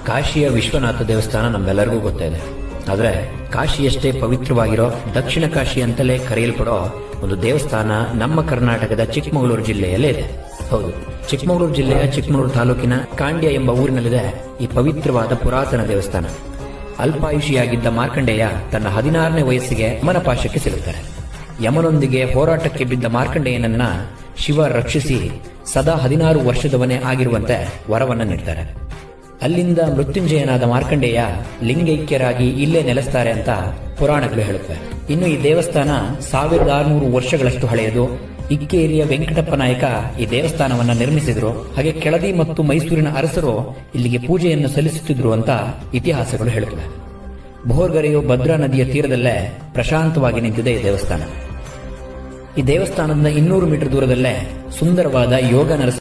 ಕಾಶಿಯ ವಿಶ್ವನಾಥ ದೇವಸ್ಥಾನ ನಮ್ಮೆಲ್ಲರಿಗೂ ಗೊತ್ತಿದೆ. ಆದರೆ ಕಾಶಿಯಷ್ಟೇ ಪವಿತ್ರವಾಗಿರೋ ದಕ್ಷಿಣ ಕಾಶಿ ಅಂತಲೇ ಕರೆಯಲ್ಪಡೋ ಒಂದು ದೇವಸ್ಥಾನ ನಮ್ಮ ಕರ್ನಾಟಕದ ಚಿಕ್ಕಮಗಳೂರು ಜಿಲ್ಲೆಯಲ್ಲೇ ಇದೆ. ಹೌದು, ಚಿಕ್ಕಮಗಳೂರು ಜಿಲ್ಲೆಯ ಚಿಕ್ಕಮಗಳೂರು ತಾಲೂಕಿನ ಕಾಂಡ್ಯ ಎಂಬ ಊರಿನಲ್ಲಿದೆ ಈ ಪವಿತ್ರವಾದ ಪುರಾತನ ದೇವಸ್ಥಾನ. ಅಲ್ಪಾಯುಷಿಯಾಗಿದ್ದ ಮಾರ್ಕಂಡೇಯ ತನ್ನ 16ನೇ ವಯಸ್ಸಿಗೆ ಯಮನ ಪಾಶಕ್ಕೆ ಸಿಲುಕ್ತಾರೆ. ಯಮನೊಂದಿಗೆ ಹೋರಾಟಕ್ಕೆ ಬಿದ್ದ ಮಾರ್ಕಂಡೇಯನನ್ನ ಶಿವ ರಕ್ಷಿಸಿ ಸದಾ 16 ವರ್ಷದವನೇ ಆಗಿರುವಂತೆ ವರವನ್ನ ನೀಡ್ತಾರೆ. ಅಲ್ಲಿಂದ ಮೃತ್ಯುಂಜಯನಾದ ಮಾರ್ಕಂಡೇಯ ಲಿಂಗೈಕ್ಯರಾಗಿ ಇಲ್ಲೇ ನೆಲೆಸ್ತಾರೆ ಅಂತ ಪುರಾಣಗಳು ಹೇಳುತ್ತವೆ. ಇನ್ನು ಈ ದೇವಸ್ಥಾನ 1600 ವರ್ಷಗಳಷ್ಟು ಹಳೆಯದು. ಇಕ್ಕೇರಿಯ ವೆಂಕಟಪ್ಪ ನಾಯಕ ಈ ದೇವಸ್ಥಾನವನ್ನ ನಿರ್ಮಿಸಿದ್ರು. ಹಾಗೆ ಕೆಳದಿ ಮತ್ತು ಮೈಸೂರಿನ ಅರಸರು ಇಲ್ಲಿಗೆ ಪೂಜೆಯನ್ನು ಸಲ್ಲಿಸುತ್ತಿದ್ರು ಅಂತ ಇತಿಹಾಸಗಳು ಹೇಳುತ್ತವೆ. ಬೋರ್ಗರೆಯು ಭದ್ರಾ ನದಿಯ ತೀರದಲ್ಲೇ ಪ್ರಶಾಂತವಾಗಿ ನಿಂತಿದೆ ಈ ದೇವಸ್ಥಾನ. ಈ ದೇವಸ್ಥಾನದಿಂದ 200 ಮೀಟರ್ ದೂರದಲ್ಲೇ ಸುಂದರವಾದ ಯೋಗ ನರಸಿಂಹ